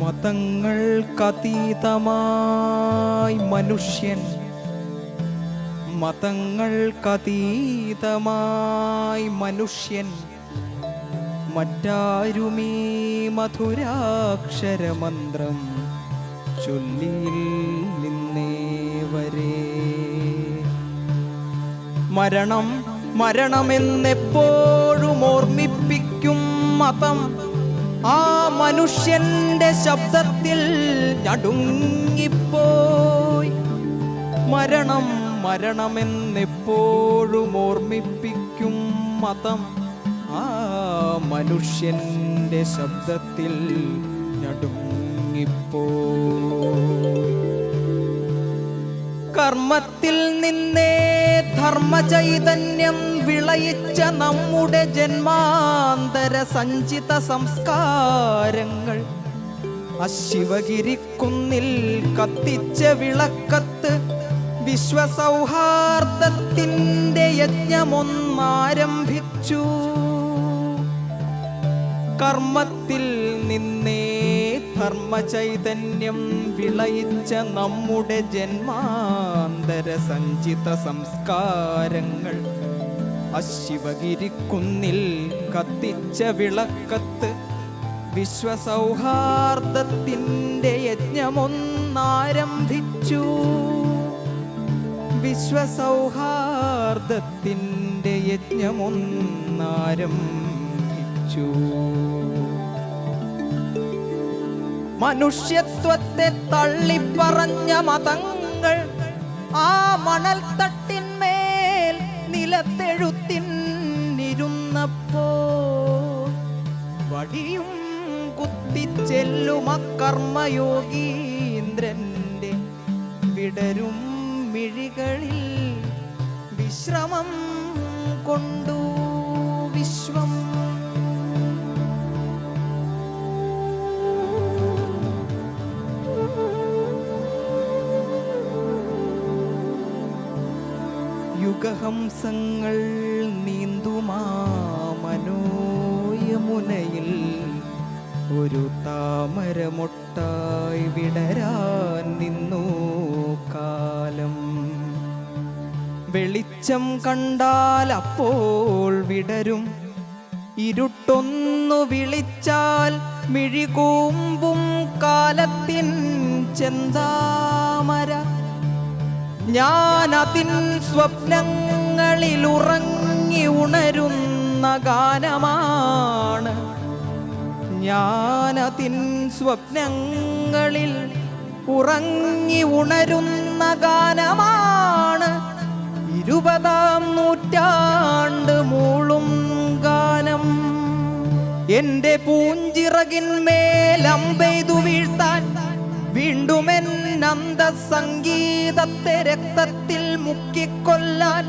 മതങ്ങൾക്കതീതമായി മനുഷ്യൻ, മതങ്ങൾക്കതീതമായി മനുഷ്യൻ, മറ്റാരുമീ മധുരാക്ഷരമന്ത്രം ചൊല്ലിയില്ലിന്നേ വരെ. മരണം മരണമെന്നെപ്പോഴും ഓർമ്മിപ്പിക്കും മതം ആ മനുഷ്യന്റെ ശബ്ദത്തിൽ നടുങ്ങിപ്പോയി. മരണം മരണമെന്നെപ്പോഴും ഓർമ്മിപ്പിക്കും മതം ആ മനുഷ്യന്റെ ശബ്ദത്തിൽ നടുങ്ങിപ്പോയി. കർമ്മത്തിൽ നിന്നേ ധർമ്മചൈതന്യം വിളയിച്ച നമ്മുടെ ജന്മാന്തര സഞ്ചിത സംസ്കാരങ്ങൾ അശിവഗിരിക്കുന്നിൽ കത്തിച്ച വിളക്കത്ത് വിശ്വസൗഹാർദ്ദത്തിൻ്റെ യജ്ഞമൊന്നാരംഭിച്ചു. കർമ്മത്തിൽ നിന്നേ ധർമ്മചൈതന്യം വിളയിച്ച നമ്മുടെ ജന്മാന്തര സഞ്ചിത സംസ്കാരങ്ങൾ അശിവഗിരിക്കുന്നിൽ കത്തിച്ച വിളക്കത്ത് വിശ്വസൗഹാർദ്ദത്തിൻ്റെ യജ്ഞമൊന്നാരംഭിച്ചു. വിശ്വസൗഹാർദ്ദത്തിൻ്റെ യജ്ഞമൊന്നാരംഭിച്ചു. മനുഷ്യത്വത്തെ തള്ളിപ്പറഞ്ഞ മതങ്ങൾ ആ മണൽത്തട്ടിന്മേൽ നിലത്തെഴുത്തിന്നിരുന്നപ്പോ വടിയും കുത്തിച്ചെല്ലുമ കർമ്മയോഗീന്ദ്രന്റെ വിടരും മിഴികളിൽ വിശ്രമം കൊണ്ടു വിശ്വം. യുഗഹംസങ്ങൾ നീന്തുമാ മനോയമുനയിൽ ഒരു താമരമൊട്ടായി വിടരാൻ നിന്നു കാലം. വെളിച്ചം കണ്ടാൽ അപ്പോൾ വിടരും, ഇരുട്ടൊന്നു വിളിച്ചാൽ മിഴികൂമ്പും കാലത്തിൻ ചെന്താമര. ഞാനതിൻ സ്വപ്നങ്ങളിൽ ഉറങ്ങി ഉണരുന്ന ഗാനമാണ്. ഞാനതിൻ സ്വപ്നങ്ങളിൽ ഉറങ്ങി ഉണരുന്ന ഗാനമാണ്. 20-ാം നൂറ്റാണ്ട് മൂളും ഗാനം. എൻ്റെ പൂഞ്ചിറകിന്മേലമ്പെയ്തു വീഴ്ത്താൻ വീണ്ടും അന്തസംഗീതത്തെ രക്തത്തിൽ മുക്കിക്കൊല്ലാൻ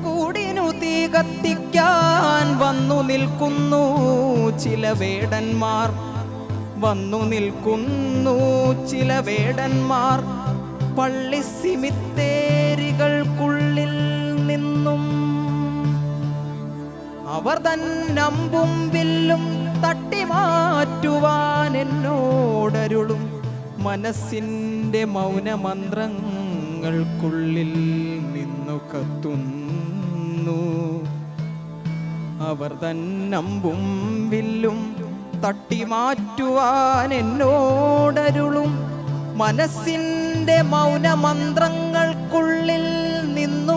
കൂടിനു തീ കത്തിക്കാൻ വന്നു നിൽക്കുന്നു ചില വേടന്മാർ. വന്നു നിൽക്കുന്നു ചില വേടന്മാർ പള്ളി സിമിത്തേരികൾക്കുള്ളിൽ നിന്നും. അവർ തന്നമ്പും വില്ലും തട്ടിമാറ്റുവാൻ എന്നോടരുളും മനസ്സിൻ്റെ മൗനമന്ത്രങ്ങൾക്കുള്ളിൽ നിന്നു കത്തുന്നു. അവർ തന്നമ്പും വില്ലും തട്ടിമാറ്റുവാൻ എന്നോടരുളും മനസ്സിൻ്റെ മൗനമന്ത്രങ്ങൾക്കുള്ളിൽ നിന്നു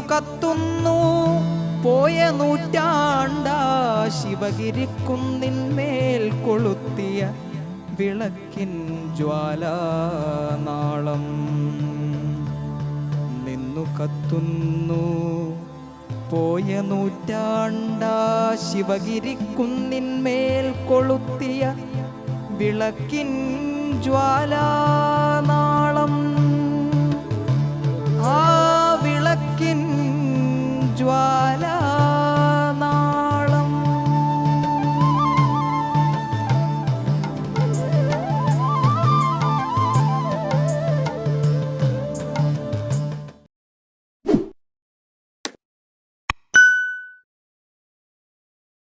കത്തുന്നു. പോയ നൂറ്റാണ്ടാ ശിവഗിരിക്കുന്നിന്മേൽ കൊളുത്തിയ വിളക്കിൻ ജ്വാലാനാളം നിന്നു കത്തുന്നു. പോയ നൂറ്റാണ്ടാ ശിവഗിരിക്കുന്നിന്മേൽ കൊളുത്തിയ വിളക്കിൻ ജ്വാലാനാളം. ആ വിളക്കിൻ ജ്വാല